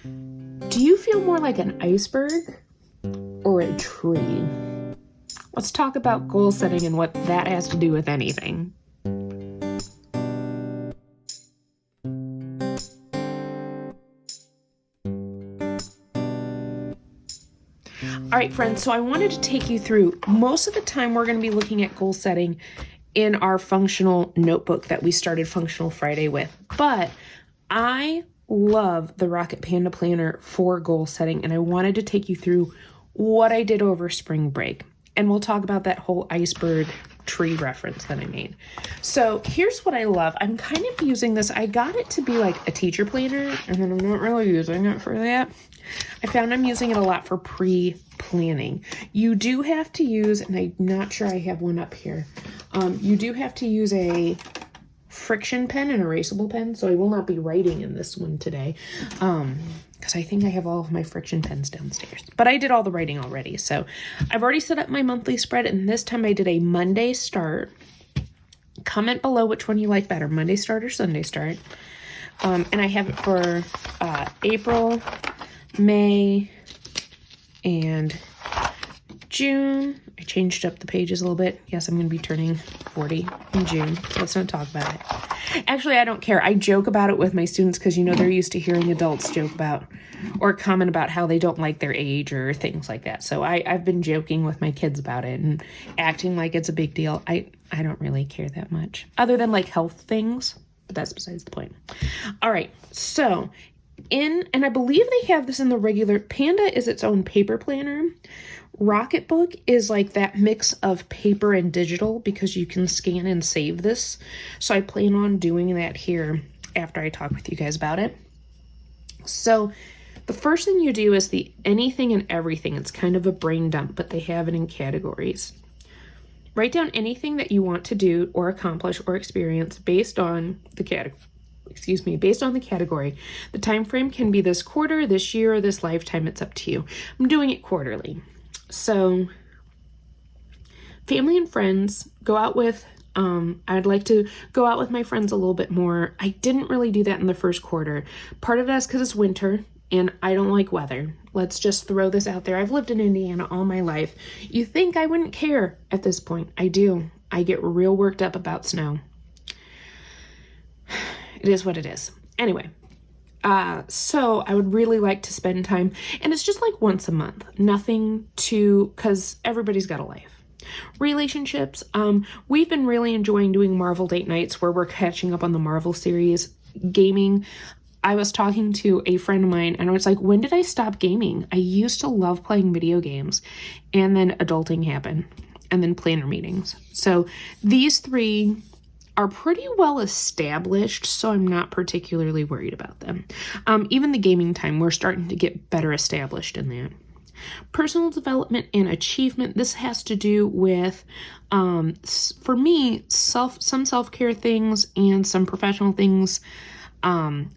Do you feel more like an iceberg or a tree? Let's talk about goal setting and what that has to do with anything. All right, friends, so I wanted to take you through, most of the time we're going to be looking at goal setting in our functional notebook that we started Functional Friday with. But I love the Rocket Panda Planner for goal setting, and I wanted to take you through what I did over spring break. And we'll talk about that whole iceberg tree reference that I made. So here's what I love. I'm kind of using this. I got it to be like a teacher planner, and then I'm not really using it for that. I found I'm using it a lot for pre-planning. You do have to use, and I'm not sure I have one up here. You do have to use a friction pen and erasable pen, so I will not be writing in this one today, because I think I have all of my friction pens downstairs. But I did all the writing already, so I've already set up my monthly spread, and this time I did a Monday start. Comment below which one you like better, Monday start or Sunday start. And I have it for April, May, and June. I changed up the pages a little bit. Yes, I'm going to be turning 40 in June, so let's not talk about it. Actually, I don't care. I joke about it with my students because, you know, they're used to hearing adults joke about or comment about how they don't like their age or things like that. So I've been joking with my kids about it and acting like it's a big deal. I don't really care that much, other than like health things, but that's besides the point. All right, so and I believe they have this in the regular, Panda is its own paper planner. Rocketbook is like that mix of paper and digital because you can scan and save this. So I plan on doing that here after I talk with you guys about it. So the first thing you do is the anything and everything. It's kind of a brain dump, but they have it in categories. Write down anything that you want to do or accomplish or experience based on the category. Based on the category. The time frame can be this quarter, this year, or this lifetime. It's up to you. I'm doing it quarterly. So family and friends, go out with, I'd like to go out with my friends a little bit more. I didn't really do that in the first quarter. Part of that's because it's winter and I don't like weather. Let's just throw this out there. I've lived in Indiana all my life. You think I wouldn't care at this point. I do. I get real worked up about snow. It is what it is. Anyway. So I would really like to spend time, and it's just like once a month, nothing to, cause everybody's got a life. Relationships. We've been really enjoying doing Marvel date nights where we're catching up on the Marvel series. Gaming. I was talking to a friend of mine and I was like, when did I stop gaming? I used to love playing video games, and then adulting happened, and then planner meetings. So these three are pretty well established, so I'm not particularly worried about them. Even the gaming time, we're starting to get better established in that. Personal development and achievement, this has to do with, for me, some self-care things and some professional things.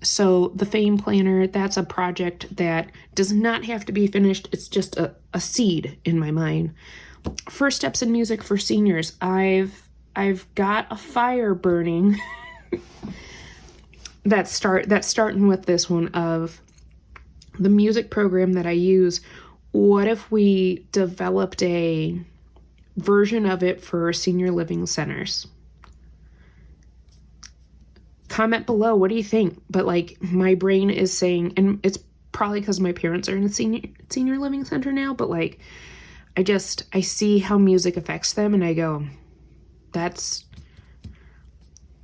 So the Fame Planner, that's a project that does not have to be finished. It's just a seed in my mind. First steps in music for seniors. I've got a fire burning that's starting with this one of the music program that I use. What if we developed a version of it for senior living centers? Comment below, what do you think? But like my brain is saying, and it's probably because my parents are in a senior living center now, but like I see how music affects them and I go,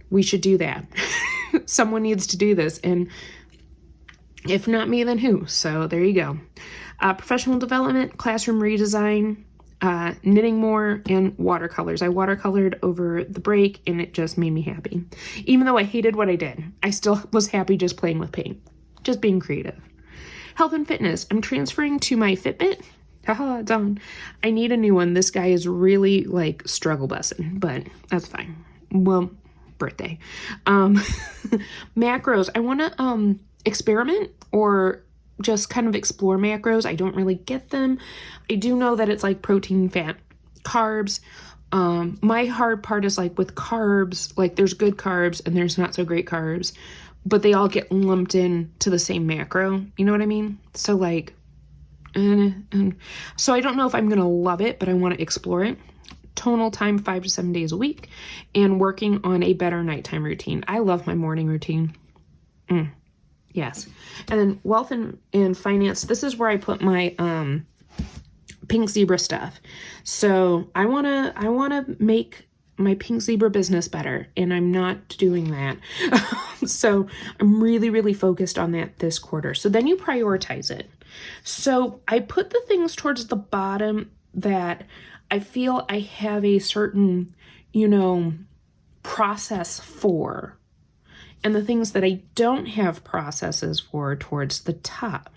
we should do that. Someone needs to do this. And if not me, then who? So there you go. Professional development, classroom redesign, knitting more, and watercolors. I watercolored over the break and it just made me happy. Even though I hated what I did, I still was happy just playing with paint, just being creative. Health and fitness. I'm transferring to my Fitbit. Haha, it's on. I need a new one. This guy is really like struggle busing, but that's fine. Well, birthday. Macros. I want to experiment or just kind of explore macros. I don't really get them. I do know that it's like protein, fat, carbs. My hard part is like with carbs, like there's good carbs and there's not so great carbs. but they all get lumped in to the same macro. You know what I mean? So like, so I don't know if I'm going to love it, but I want to explore it. Tonal time 5 to 7 days a week, and working on a better nighttime routine. I love my morning routine. Yes. And then wealth and finance. This is where I put my pink zebra stuff. So I want to make my pink zebra business better, and I'm not doing that. So I'm really, really focused on that this quarter. So then you prioritize it. So I put the things towards the bottom that I feel I have a certain, process for, and the things that I don't have processes for towards the top.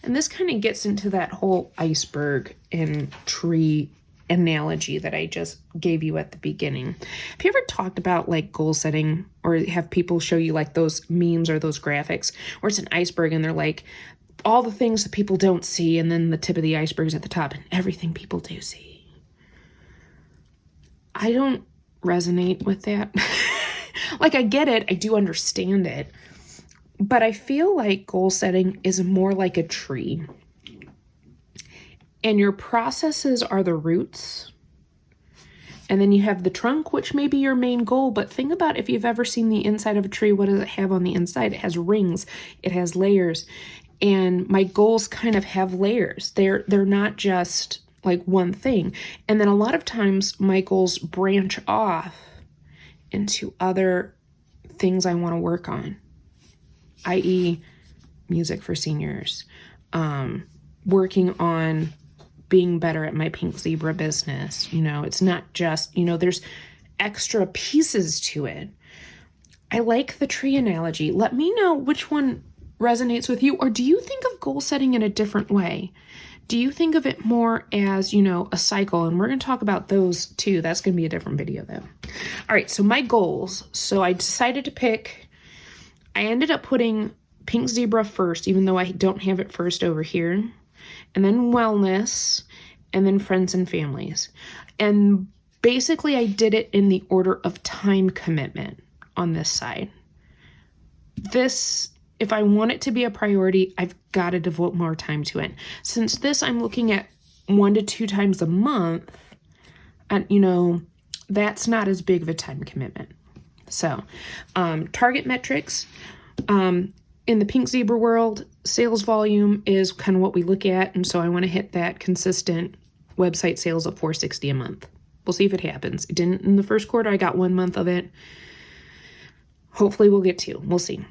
And this kind of gets into that whole iceberg and tree analogy that I just gave you at the beginning. Have you ever talked about like goal setting, or have people show you like those memes or those graphics where it's an iceberg and they're like all the things that people don't see, and then the tip of the iceberg is at the top and everything people do see? I don't resonate with that. Like, I get it. I do understand it. But I feel like goal setting is more like a tree. And your processes are the roots. And then you have the trunk, which may be your main goal. But think about if you've ever seen the inside of a tree, what does it have on the inside? It has rings. It has layers. And my goals kind of have layers. They're not just like one thing. And then a lot of times my goals branch off into other things I want to work on, i.e. music for seniors, working on being better at my pink zebra business. It's not just, there's extra pieces to it. I like the tree analogy. Let me know which one resonates with you, or do you think of goal setting in a different way? Do you think of it more as, a cycle? And we're going to talk about those too. That's going to be a different video though. All right, so my goals. So I decided to I ended up putting pink zebra first, even though I don't have it first over here, and then wellness, and then friends and families. And basically I did it in the order of time commitment on this side. If I want it to be a priority, I've got to devote more time to it. Since this, I'm looking at 1 to 2 times a month, and that's not as big of a time commitment. So, target metrics, in the pink zebra world, sales volume is kind of what we look at. And so I want to hit that consistent website sales of $460 a month. We'll see if it happens. It didn't in the first quarter. I got 1 month of it. Hopefully we'll get 2. We'll see.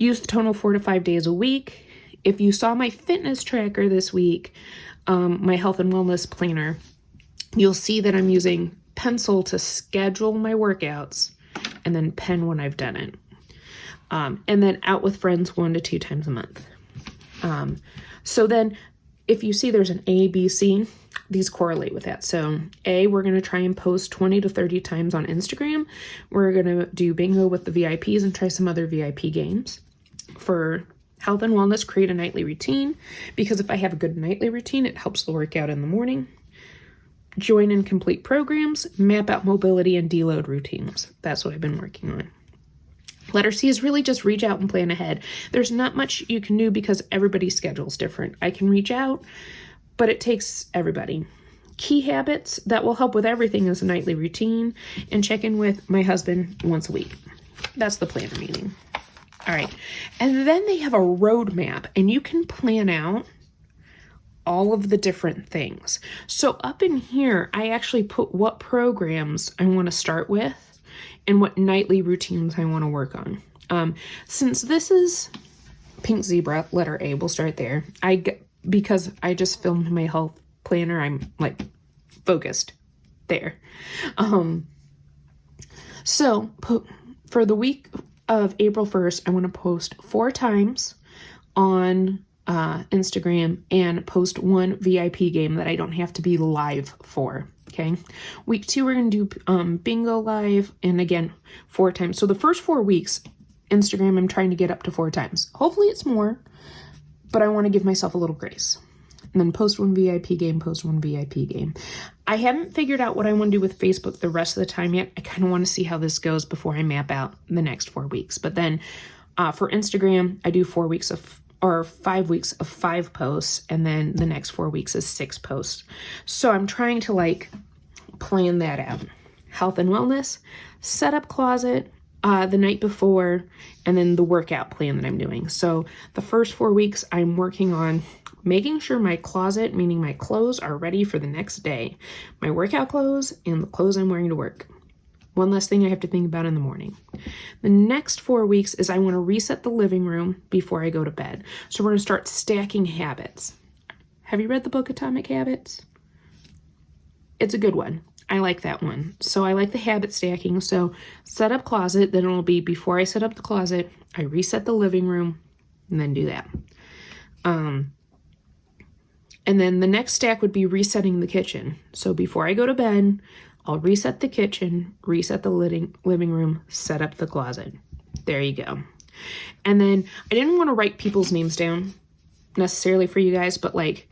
Use the tonal 4 to 5 days a week. If you saw my fitness tracker this week, my health and wellness planner, you'll see that I'm using pencil to schedule my workouts and then pen when I've done it. And then out with friends 1 to 2 times a month. So then if you see there's an A, B, C, these correlate with that. So A, we're going to try and post 20 to 30 times on Instagram. We're going to do bingo with the VIPs and try some other VIP games. For health and wellness, create a nightly routine, because if I have a good nightly routine, it helps the workout in the morning. Join and complete programs, map out mobility and deload routines. That's what I've been working on. Letter C is really just reach out and plan ahead. There's not much you can do because everybody's schedule is different. I can reach out, but it takes everybody. Key habits that will help with everything is a nightly routine and check in with my husband once a week. That's the planner meeting. All right. And then they have a roadmap, and you can plan out all of the different things. So up in here, I actually put what programs I want to start with and what nightly routines I want to work on. Since this is pink zebra, letter A, we'll start there. Because I just filmed my health planner, I'm like focused there. So for the week of April 1st, I want to post 4 times on Instagram and post 1 VIP game that I don't have to be live for. Okay. Week 2, we're going to do bingo live. And again, 4 times. So the first 4 weeks, Instagram, I'm trying to get up to 4 times. Hopefully it's more, but I want to give myself a little grace. And then post 1 VIP game, post 1 VIP game. I haven't figured out what I want to do with Facebook the rest of the time yet. I kind of want to see how this goes before I map out the next 4 weeks. But then For Instagram, I do 5 weeks of 5 posts, and then the next 4 weeks is 6 posts. So I'm trying to like plan that out. Health and wellness, setup closet, the night before, and then the workout plan that I'm doing. So the first 4 weeks I'm working on making sure my closet, meaning my clothes, are ready for the next day. My workout clothes and the clothes I'm wearing to work. One less thing I have to think about in the morning. The next 4 weeks is I want to reset the living room before I go to bed. So we're going to start stacking habits. Have you read the book Atomic Habits? It's a good one. I like that one. So I like the habit stacking. So set up closet, then it'll be before I set up the closet, I reset the living room, and then do that. And then the next stack would be resetting the kitchen. So before I go to bed, I'll reset the kitchen, reset the living room, set up the closet. There you go. And then I didn't want to write people's names down necessarily for you guys, but like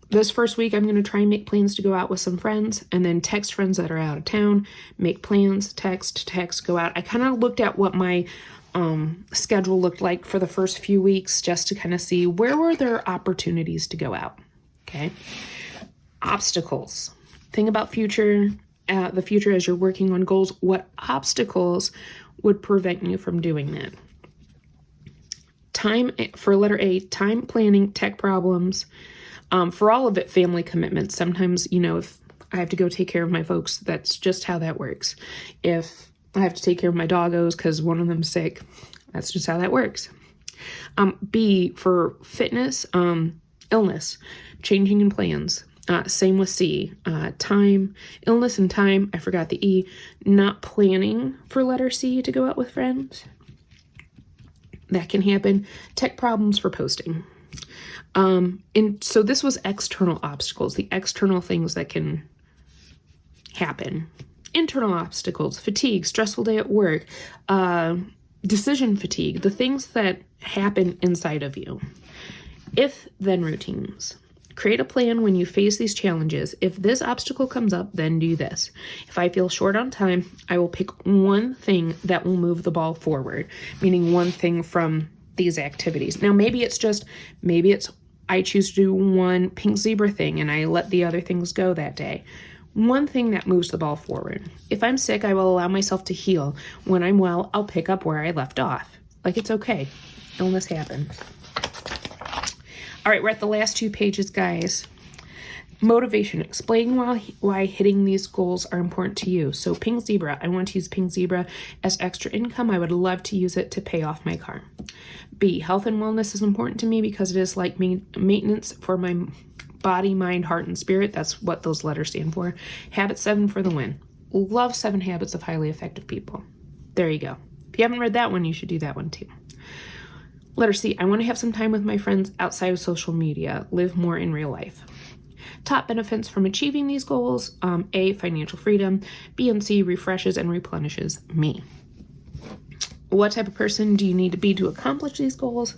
this first week, I'm going to try and make plans to go out with some friends, and then text friends that are out of town, make plans, text, go out. I kind of looked at what my schedule looked like for the first few weeks just to kind of see where were there opportunities to go out. Okay. Obstacles. Think about the future as you're working on goals. What obstacles would prevent you from doing that? Time, for letter A, time planning, tech problems. For all of it, family commitments. Sometimes, if I have to go take care of my folks, that's just how that works. If I have to take care of my doggos because one of them's sick, that's just how that works. B, for fitness, illness, changing in plans. Same with C, time, illness and time. I forgot the E, not planning for letter C to go out with friends. That can happen. Tech problems for posting. And so this was external obstacles, the external things that can happen. Internal obstacles, fatigue, stressful day at work, decision fatigue, the things that happen inside of you. If-then routines. Create a plan when you face these challenges. If this obstacle comes up, then do this. If I feel short on time, I will pick one thing that will move the ball forward, meaning one thing from these activities. Now, maybe it's I choose to do one pink zebra thing and I let the other things go that day. One thing that moves the ball forward. If I'm sick, I will allow myself to heal. When I'm well, I'll pick up where I left off. Like, it's okay. Illness happens. All right, we're at the last 2 pages, guys. Motivation. Explain why hitting these goals are important to you. So pink zebra. I want to use pink zebra as extra income. I would love to use it to pay off my car. B, health and wellness is important to me because it is like maintenance for my body, mind, heart, and spirit. That's what those letters stand for. Habit 7 for the win. Love 7 Habits of Highly Effective People. There you go. If you haven't read that one, you should do that one too. Letter C, I want to have some time with my friends outside of social media, live more in real life. Top benefits from achieving these goals. A, financial freedom. B and C, refreshes and replenishes me. What type of person do you need to be to accomplish these goals?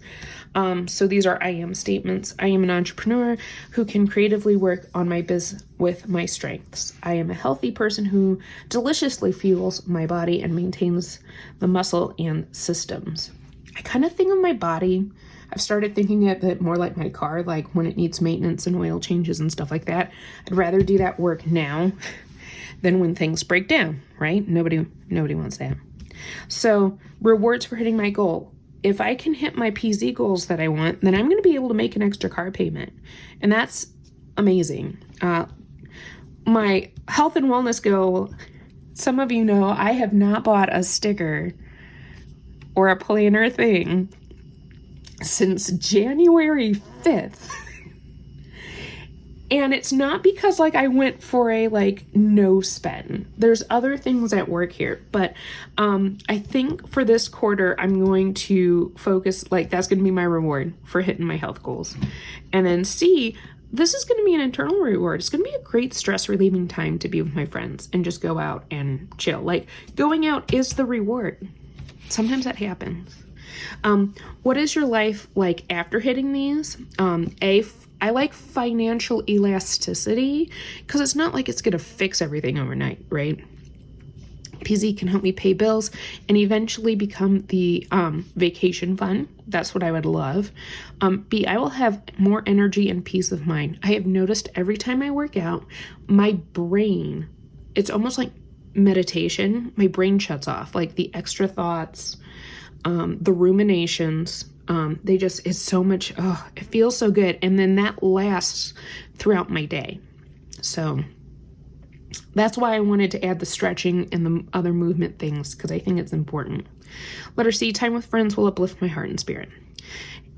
So these are I am statements. I am an entrepreneur who can creatively work on my business with my strengths. I am a healthy person who deliciously fuels my body and maintains the muscle and systems. I kind of think of my body. I've started thinking of it more like my car, like when it needs maintenance and oil changes and stuff like that. I'd rather do that work now than when things break down, right? Nobody wants that. So rewards for hitting my goal. If I can hit my PZ goals that I want, then I'm going to be able to make an extra car payment. And that's amazing. My health and wellness goal, some of you know I have not bought a sticker or a planner thing since January 5th. And it's not because I went for a no spend. There's other things at work here, but I think for this quarter I'm going to focus, that's going to be my reward for hitting my health goals. And then C, this is going to be an internal reward. It's going to be a great stress relieving time to be with my friends and just go out and chill. Going out is the reward. Sometimes that happens. What is your life like after hitting these? I like financial elasticity because it's not like it's going to fix everything overnight, right? PZ can help me pay bills and eventually become the vacation fund. That's what I would love. B, I will have more energy and peace of mind. I have noticed every time I work out, my brain, it's almost like meditation. My brain shuts off, like the extra thoughts, the ruminations. It's so much, it feels so good. And then that lasts throughout my day. So that's why I wanted to add the stretching and the other movement things, because I think it's important. Letter C, time with friends will uplift my heart and spirit.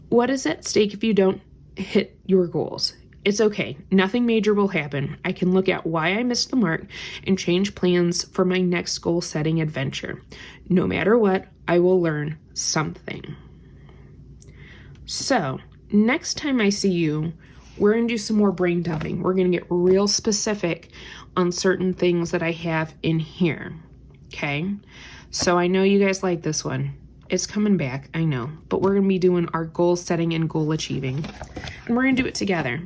What is at stake if you don't hit your goals? It's okay. Nothing major will happen. I can look at why I missed the mark and change plans for my next goal-setting adventure. No matter what, I will learn something. So, next time I see you, we're going to do some more brain dumping. We're going to get real specific on certain things that I have in here. Okay? So I know you guys like this one. It's coming back, I know. But we're going to be doing our goal setting and goal achieving. And we're going to do it together.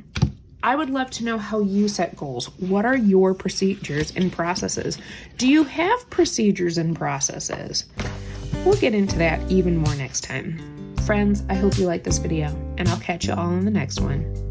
I would love to know how you set goals. What are your procedures and processes? Do you have procedures and processes? We'll get into that even more next time. Friends, I hope you like this video, and I'll catch you all in the next one.